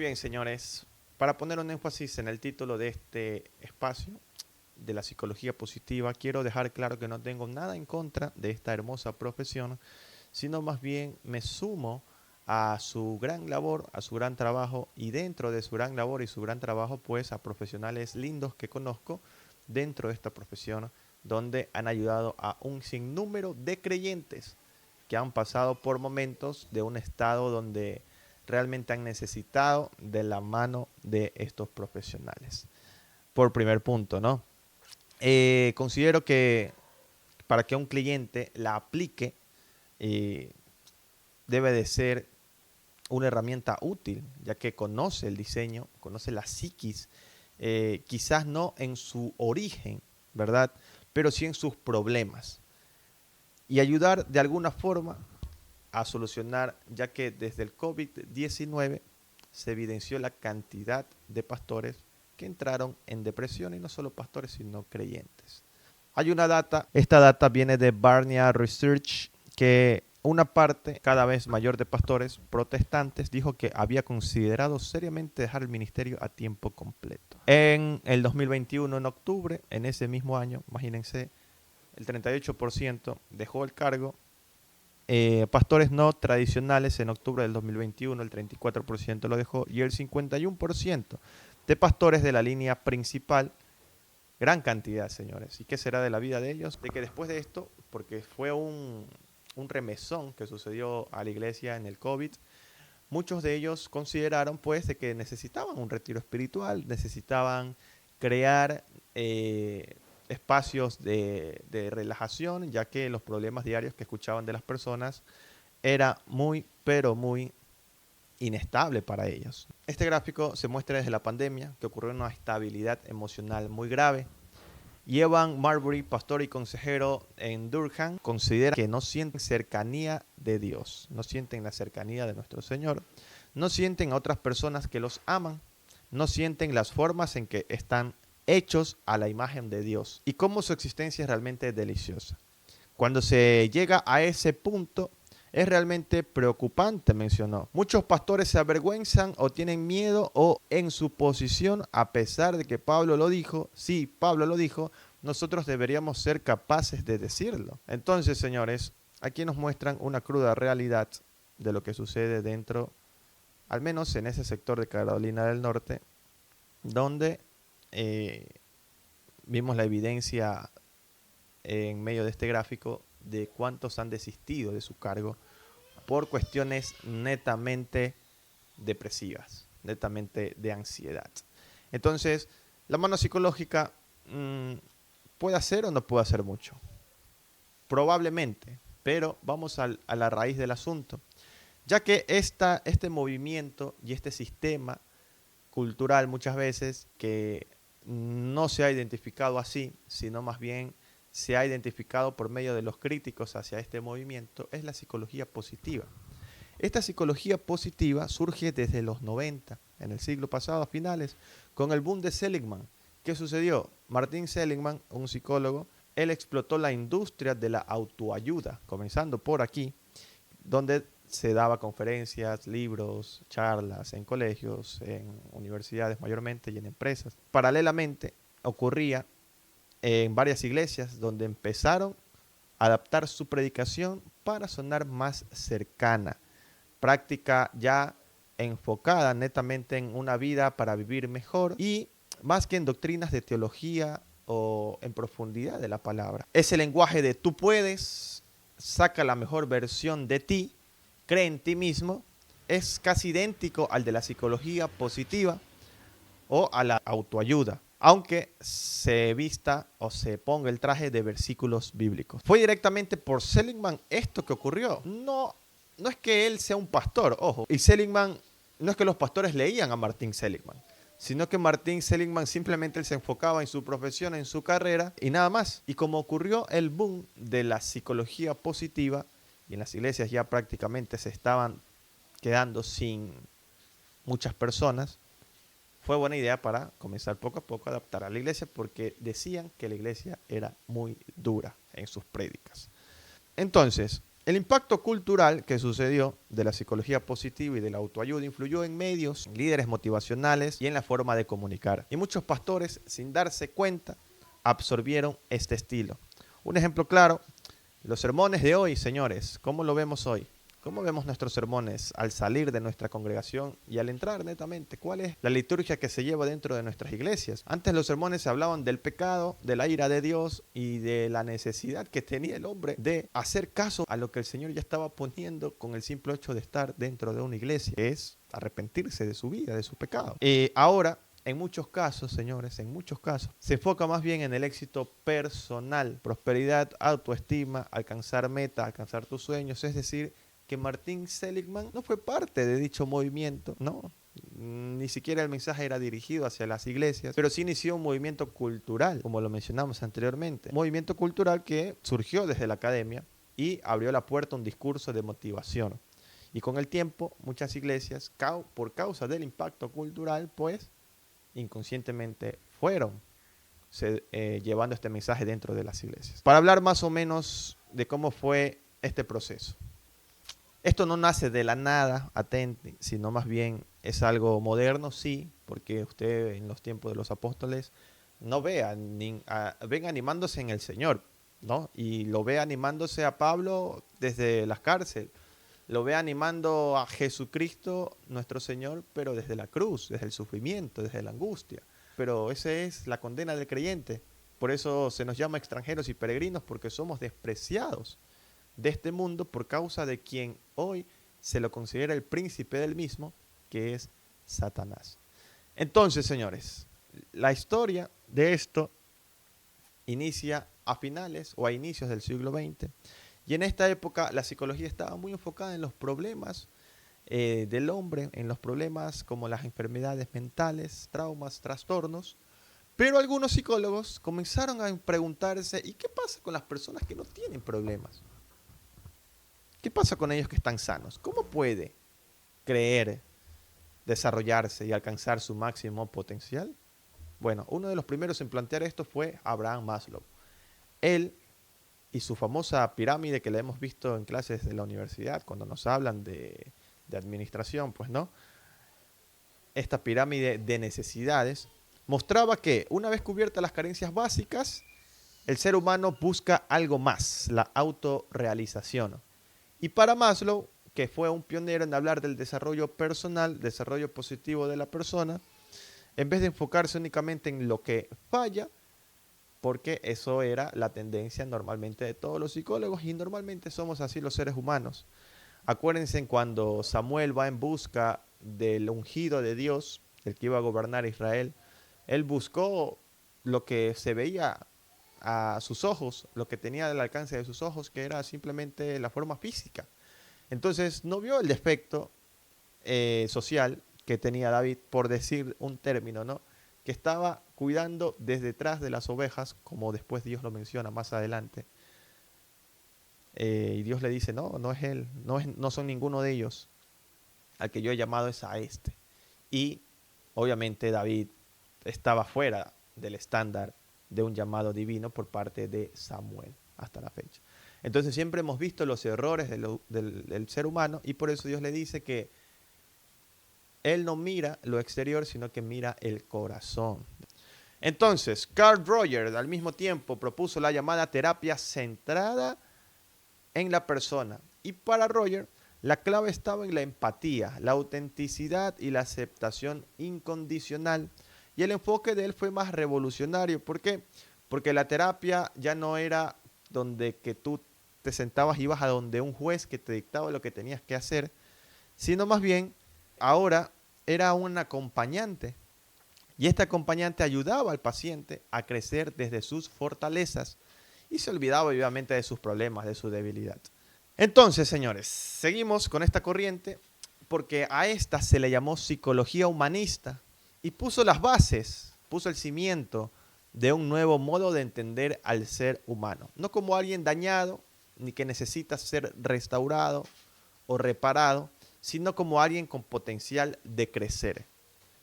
bien, señores, para poner un énfasis en el título de este espacio de la psicología positiva, quiero dejar claro que no tengo nada en contra de esta hermosa profesión, sino más bien me sumo a su gran labor, a su gran trabajo, y dentro de su gran labor y su gran trabajo, pues a profesionales lindos que conozco dentro de esta profesión, donde han ayudado a un sinnúmero de creyentes que han pasado por momentos de un estado donde realmente han necesitado de la mano de estos profesionales. Por primer punto, ¿no? Considero que para que un cliente la aplique, eh, debe de ser una herramienta útil, ya que conoce el diseño, conoce la psiquis, quizás no en su origen, ¿verdad? Pero sí en sus problemas. Y ayudar de alguna forma a solucionar, ya que desde el COVID-19 se evidenció la cantidad de pastores que entraron en depresión, y no solo pastores, sino creyentes. Hay una data, esta data viene de Barnia Research, que una parte cada vez mayor de pastores protestantes dijo que había considerado seriamente dejar el ministerio a tiempo completo. En el 2021, en octubre, en ese mismo año, imagínense, el 38% dejó el cargo. Pastores no tradicionales en octubre del 2021, el 34% lo dejó, y el 51% de pastores de la línea principal. Gran cantidad, señores. ¿Y qué será de la vida de ellos? De que después de esto, porque fue un remesón que sucedió a la iglesia en el COVID, muchos de ellos consideraron pues de que necesitaban un retiro espiritual, necesitaban crear espacios de relajación, ya que los problemas diarios que escuchaban de las personas era muy, pero muy inestable para ellos. Este gráfico se muestra desde la pandemia, que ocurrió una estabilidad emocional muy grave. Y Evan Marbury, pastor y consejero en Durham, considera que no sienten cercanía de Dios, no sienten la cercanía de nuestro Señor, no sienten a otras personas que los aman, no sienten las formas en que están hechos a la imagen de Dios y cómo su existencia es realmente deliciosa. Cuando se llega a ese punto, es realmente preocupante, mencionó. Muchos pastores se avergüenzan o tienen miedo o en su posición, a pesar de que Pablo lo dijo, sí, Pablo lo dijo, nosotros deberíamos ser capaces de decirlo. Entonces, señores, aquí nos muestran una cruda realidad de lo que sucede dentro, al menos en ese sector de Carolina del Norte, donde eh, vimos la evidencia en medio de este gráfico de cuántos han desistido de su cargo por cuestiones netamente depresivas, netamente de ansiedad. Entonces, la mano psicológica puede hacer o no puede hacer mucho. Probablemente, pero vamos a la raíz del asunto. Ya que este movimiento y este sistema cultural muchas veces que no se ha identificado así, sino más bien se ha identificado por medio de los críticos hacia este movimiento, es la psicología positiva. Esta psicología positiva surge desde los 90, en el siglo pasado, a finales, con el boom de Seligman. ¿Qué sucedió? Martin Seligman, un psicólogo, él explotó la industria de la autoayuda, comenzando por aquí, donde se daba conferencias, libros, charlas en colegios, en universidades mayormente y en empresas. Paralelamente, ocurría en varias iglesias donde empezaron a adaptar su predicación para sonar más cercana, práctica ya enfocada netamente en una vida para vivir mejor y más que en doctrinas de teología o en profundidad de la palabra. Ese lenguaje de tú puedes, saca la mejor versión de ti, cree en ti mismo, es casi idéntico al de la psicología positiva o a la autoayuda, aunque se vista o se ponga el traje de versículos bíblicos. ¿Fue directamente por Seligman esto que ocurrió? No, no es que él sea un pastor, ojo. Y Seligman, no es que los pastores leían a Martin Seligman, sino que Martin Seligman simplemente él se enfocaba en su profesión, en su carrera y nada más. Y como ocurrió el boom de la psicología positiva, y en las iglesias ya prácticamente se estaban quedando sin muchas personas, fue buena idea para comenzar poco a poco a adaptar a la iglesia, porque decían que la iglesia era muy dura en sus prédicas. Entonces, El impacto cultural que sucedió de la psicología positiva y de la autoayuda influyó en medios, en líderes motivacionales y en la forma de comunicar. Y muchos pastores, sin darse cuenta, absorbieron este estilo. Un ejemplo claro, los sermones de hoy, señores, ¿cómo lo vemos hoy? ¿Cómo vemos nuestros sermones al salir de nuestra congregación y al entrar netamente? ¿Cuál es la liturgia que se lleva dentro de nuestras iglesias? Antes los sermones se hablaban del pecado, de la ira de Dios y de la necesidad que tenía el hombre de hacer caso a lo que el Señor ya estaba poniendo con el simple hecho de estar dentro de una iglesia, que es arrepentirse de su vida, de su pecado. Ahora, en muchos casos, señores, en muchos casos, se enfoca más bien en el éxito personal, prosperidad, autoestima, alcanzar metas, alcanzar tus sueños, es decir, que Martin Seligman no fue parte de dicho movimiento, ¿no? Ni siquiera el mensaje era dirigido hacia las iglesias, pero sí inició un movimiento cultural, como lo mencionamos anteriormente. Un movimiento cultural que surgió desde la academia y abrió la puerta a un discurso de motivación. Y con el tiempo, muchas iglesias, por causa del impacto cultural, pues, inconscientemente fueron llevando este mensaje dentro de las iglesias. Para hablar más o menos de cómo fue este proceso. Esto no nace de la nada, atente, sino más bien es algo moderno, sí, porque usted en los tiempos de los apóstoles no ven animándose en el Señor, ¿no? Y lo ve animándose a Pablo desde la cárcel, lo ve animando a Jesucristo, nuestro Señor, pero desde la cruz, desde el sufrimiento, desde la angustia. Pero esa es la condena del creyente. Por eso se nos llama extranjeros y peregrinos, porque somos despreciados de este mundo por causa de quien hoy se lo considera el príncipe del mismo, que es Satanás. Entonces, señores, la historia de esto inicia a finales o a inicios del siglo XX, y en esta época la psicología estaba muy enfocada en los problemas del hombre, en los problemas como las enfermedades mentales, traumas, trastornos, pero algunos psicólogos comenzaron a preguntarse, ¿y qué pasa con las personas que no tienen problemas? ¿Qué pasa con ellos que están sanos? ¿Cómo puede creer, desarrollarse y alcanzar su máximo potencial? Bueno, uno de los primeros en plantear esto fue Abraham Maslow. Él y su famosa pirámide que la hemos visto en clases de la universidad, cuando nos hablan de administración, pues no. Esta pirámide de necesidades mostraba que una vez cubiertas las carencias básicas, el ser humano busca algo más, la autorrealización. Y para Maslow, que fue un pionero en hablar del desarrollo personal, desarrollo positivo de la persona, en vez de enfocarse únicamente en lo que falla, porque eso era la tendencia normalmente de todos los psicólogos y normalmente somos así los seres humanos. Acuérdense cuando Samuel va en busca del ungido de Dios, el que iba a gobernar Israel, él buscó lo que se veía a sus ojos, lo que tenía al alcance de sus ojos, que era simplemente la forma física. Entonces no vio el defecto social que tenía David, por decir un término, ¿no? Que estaba cuidando desde detrás de las ovejas, como después Dios lo menciona más adelante. Y Dios le dice, no, no es él, no son ninguno de ellos. Al que yo he llamado es a este. Y obviamente David estaba fuera del estándar de un llamado divino por parte de Samuel hasta la fecha. Entonces siempre hemos visto los errores del ser humano y por eso Dios le dice que Él no mira lo exterior, sino que mira el corazón. Entonces, Carl Rogers al mismo tiempo propuso la llamada terapia centrada en la persona. Y para Rogers, la clave estaba en la empatía, la autenticidad y la aceptación incondicional. Y el enfoque de él fue más revolucionario. ¿Por qué? Porque la terapia ya no era donde que tú te sentabas y ibas a donde un juez que te dictaba lo que tenías que hacer, sino más bien ahora era un acompañante. Y este acompañante ayudaba al paciente a crecer desde sus fortalezas y se olvidaba obviamente de sus problemas, de su debilidad. Entonces, señores, seguimos con esta corriente porque a esta se le llamó psicología humanista y puso las bases, puso el cimiento de un nuevo modo de entender al ser humano. No como alguien dañado ni que necesita ser restaurado o reparado, sino como alguien con potencial de crecer,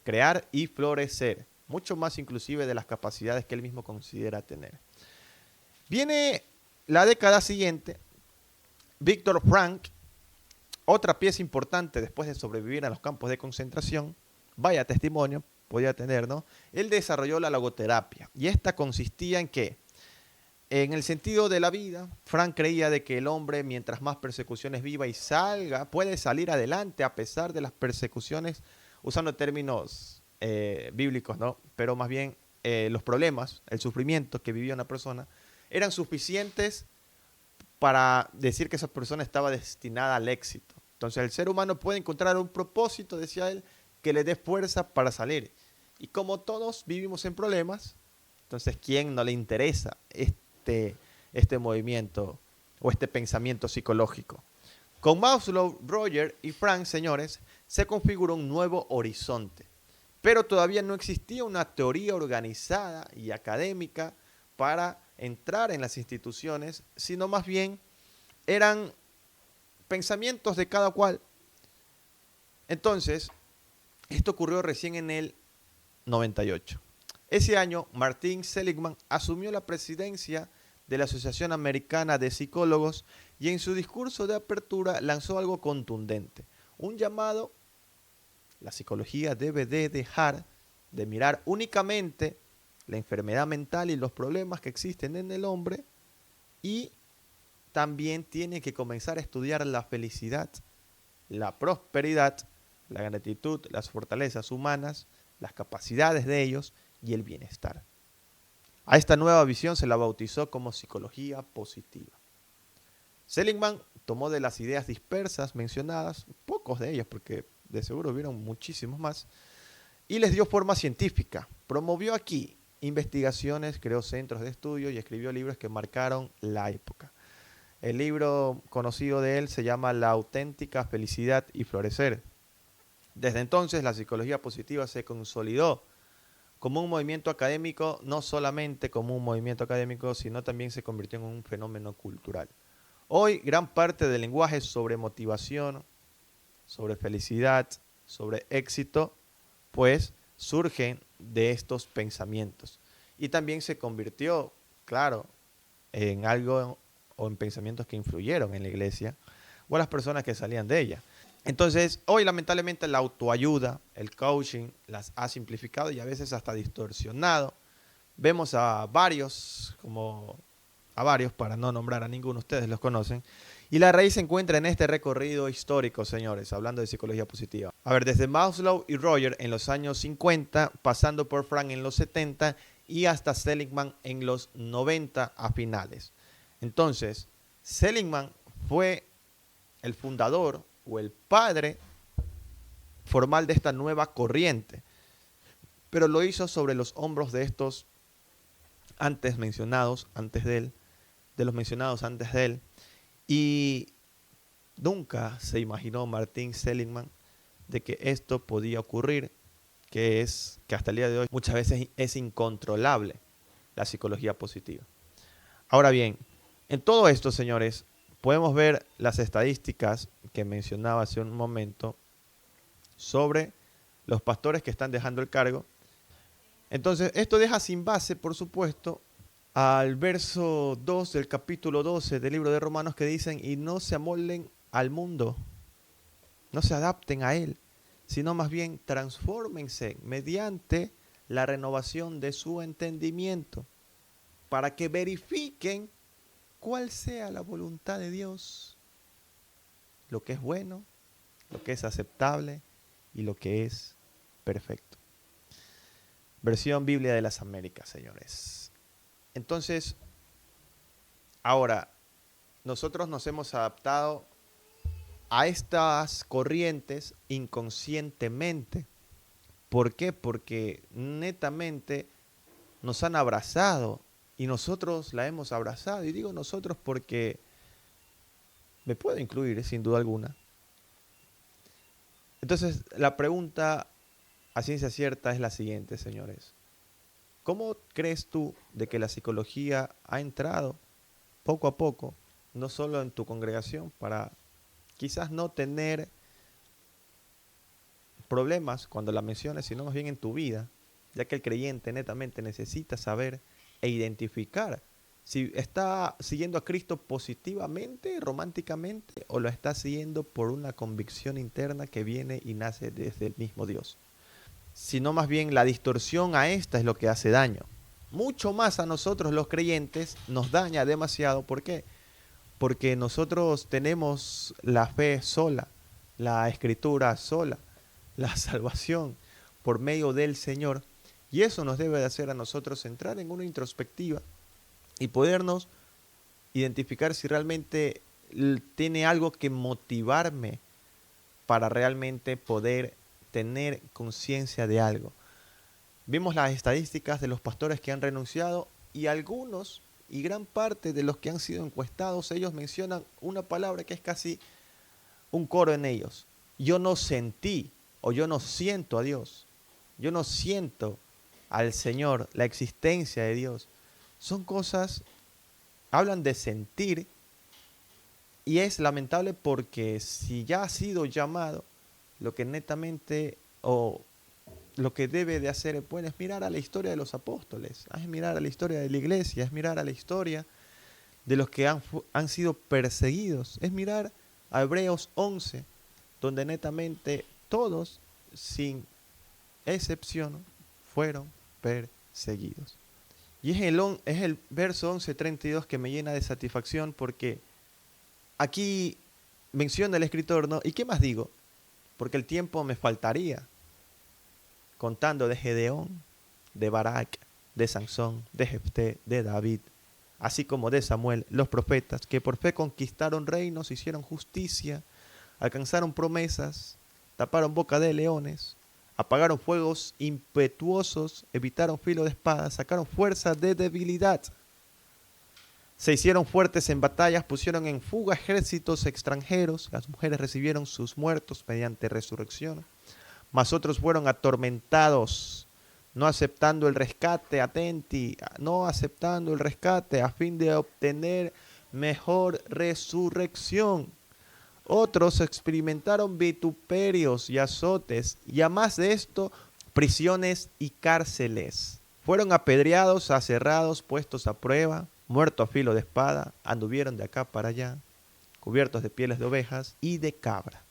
crear y florecer, mucho más inclusive de las capacidades que él mismo considera tener. Viene la década siguiente Víctor Frank, otra pieza importante después de sobrevivir a los campos de concentración, vaya testimonio podía tener, ¿no? Él desarrolló la logoterapia y esta consistía en que, en el sentido de la vida, Frank creía de que el hombre, mientras más persecuciones viva y salga, puede salir adelante a pesar de las persecuciones, usando términos bíblicos, ¿no? Pero más bien los problemas, el sufrimiento que vivía una persona, eran suficientes para decir que esa persona estaba destinada al éxito. Entonces el ser humano puede encontrar un propósito, decía él, que le dé fuerza para salir. Y como todos vivimos en problemas, entonces ¿quién no le interesa este movimiento o este pensamiento psicológico? Con Maslow, Roger y Frank, señores, se configuró un nuevo horizonte. Pero todavía no existía una teoría organizada y académica para entrar en las instituciones, sino más bien eran pensamientos de cada cual. Entonces, esto ocurrió recién en el 98. Ese año, Martin Seligman asumió la presidencia de la Asociación Americana de Psicólogos y en su discurso de apertura lanzó algo contundente, un llamado: la psicología debe de dejar de mirar únicamente la enfermedad mental y los problemas que existen en el hombre, y también tiene que comenzar a estudiar la felicidad, la prosperidad, la gratitud, las fortalezas humanas, las capacidades de ellos y el bienestar. A esta nueva visión se la bautizó como psicología positiva. Seligman tomó de las ideas dispersas mencionadas, pocos de ellas porque de seguro hubieron muchísimos más, y les dio forma científica. Promovió aquí investigaciones, creó centros de estudio y escribió libros que marcaron la época. El libro conocido de él se llama La auténtica felicidad y florecer. Desde entonces la psicología positiva se consolidó como un movimiento académico, no solamente como un movimiento académico, sino también se convirtió en un fenómeno cultural. Hoy gran parte del lenguaje sobre motivación, sobre felicidad, sobre éxito, pues surgen de estos pensamientos. Y también se convirtió, claro, en algo o en pensamientos que influyeron en la iglesia o a las personas que salían de ella. Entonces, hoy lamentablemente la autoayuda, el coaching, las ha simplificado y a veces hasta distorsionado. Vemos a varios, para no nombrar a ninguno, ustedes los conocen, y la raíz se encuentra en este recorrido histórico, señores, hablando de psicología positiva. A ver, desde Maslow y Roger en los años 50, pasando por Frank en los 70 y hasta Seligman en los 90 a finales. Entonces, Seligman fue el fundador o el padre formal de esta nueva corriente, pero lo hizo sobre los hombros de estos antes mencionados, antes de él, de los mencionados antes de él, y nunca se imaginó Martin Seligman de que esto podía ocurrir, que hasta el día de hoy muchas veces es incontrolable la psicología positiva. Ahora bien, en todo esto, señores, podemos ver las estadísticas que mencionaba hace un momento sobre los pastores que están dejando el cargo. Entonces, esto deja sin base, por supuesto, al verso 2 del capítulo 12 del libro de Romanos, que dicen: y no se amolden al mundo, no se adapten a él, sino más bien transfórmense mediante la renovación de su entendimiento, para que verifiquen cuál sea la voluntad de Dios, lo que es bueno, lo que es aceptable y lo que es perfecto. Versión Biblia de las Américas, señores. Entonces, ahora, nosotros nos hemos adaptado a estas corrientes inconscientemente. ¿Por qué? Porque netamente nos han abrazado y nosotros la hemos abrazado. Y digo nosotros porque me puedo incluir, sin duda alguna. Entonces, la pregunta a ciencia cierta es la siguiente, señores. ¿Cómo crees tú de que la psicología ha entrado poco a poco, no solo en tu congregación, para quizás no tener problemas cuando la menciones, sino más bien en tu vida, ya que el creyente netamente necesita saber e identificar Si está siguiendo a Cristo positivamente, románticamente, o lo está siguiendo por una convicción interna que viene y nace desde el mismo Dios. Sino más bien la distorsión a esta es lo que hace daño. Mucho más a nosotros los creyentes nos daña demasiado. ¿Por qué? Porque nosotros tenemos la fe sola, la escritura sola, la salvación por medio del Señor. Y eso nos debe de hacer a nosotros entrar en una introspectiva y podernos identificar si realmente tiene algo que motivarme para realmente poder tener conciencia de algo. Vimos las estadísticas de los pastores que han renunciado y algunos y gran parte de los que han sido encuestados, ellos mencionan una palabra que es casi un coro en ellos. Yo no sentí o yo no siento a Dios. Yo no siento al Señor, la existencia de Dios. Son cosas, hablan de sentir y es lamentable porque si ya ha sido llamado, lo que netamente o lo que debe de hacer es mirar a la historia de los apóstoles, es mirar a la historia de la iglesia, es mirar a la historia de los que han sido perseguidos, es mirar a Hebreos 11, donde netamente todos, sin excepción, fueron perseguidos. Y es el verso 11:32 que me llena de satisfacción porque aquí menciona el escritor, ¿no? ¿Y qué más digo? Porque el tiempo me faltaría contando de Gedeón, de Barak, de Sansón, de Jefté, de David, así como de Samuel, los profetas, que por fe conquistaron reinos, hicieron justicia, alcanzaron promesas, taparon boca de leones, apagaron fuegos impetuosos, evitaron filo de espada, sacaron fuerza de debilidad. Se hicieron fuertes en batallas, pusieron en fuga ejércitos extranjeros, las mujeres recibieron sus muertos mediante resurrección, mas otros fueron atormentados, no aceptando el rescate, no aceptando el rescate a fin de obtener mejor resurrección. Otros experimentaron vituperios y azotes, y a más de esto, prisiones y cárceles. Fueron apedreados, aserrados, puestos a prueba, muertos a filo de espada, anduvieron de acá para allá, cubiertos de pieles de ovejas y de cabra.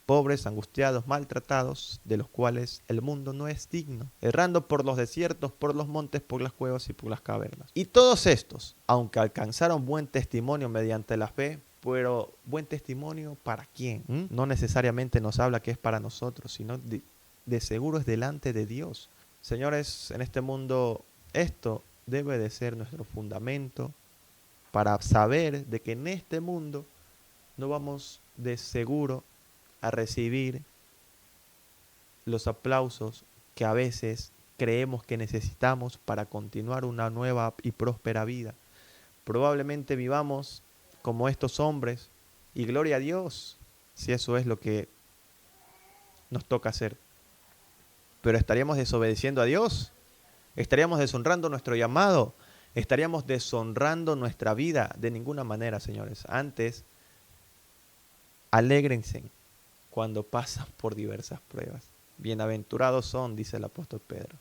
Pobres, angustiados, maltratados, de los cuales el mundo no es digno, errando por los desiertos, por los montes, por las cuevas y por las cavernas. Y todos estos, aunque alcanzaron buen testimonio mediante la fe, pero buen testimonio ¿para quién? No necesariamente nos habla que es para nosotros, sino de seguro es delante de Dios. Señores, en este mundo esto debe de ser nuestro fundamento para saber de que en este mundo no vamos de seguro a recibir los aplausos que a veces creemos que necesitamos para continuar una nueva y próspera vida. Probablemente vivamos como estos hombres y gloria a Dios si eso es lo que nos toca hacer. Pero estaríamos desobedeciendo a Dios, estaríamos deshonrando nuestro llamado, estaríamos deshonrando nuestra vida. De ninguna manera, señores. Antes, alégrense cuando pasan por diversas pruebas. Bienaventurados son, dice el apóstol Pedro.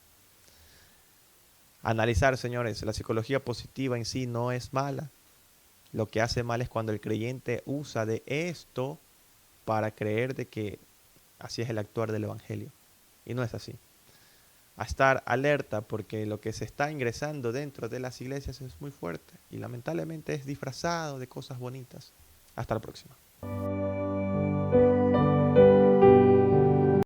Analizar, señores, la psicología positiva en sí no es mala. Lo que hace mal es cuando el creyente usa de esto para creer de que así es el actuar del evangelio. Y no es así. A estar alerta porque lo que se está ingresando dentro de las iglesias es muy fuerte y lamentablemente es disfrazado de cosas bonitas. Hasta la próxima.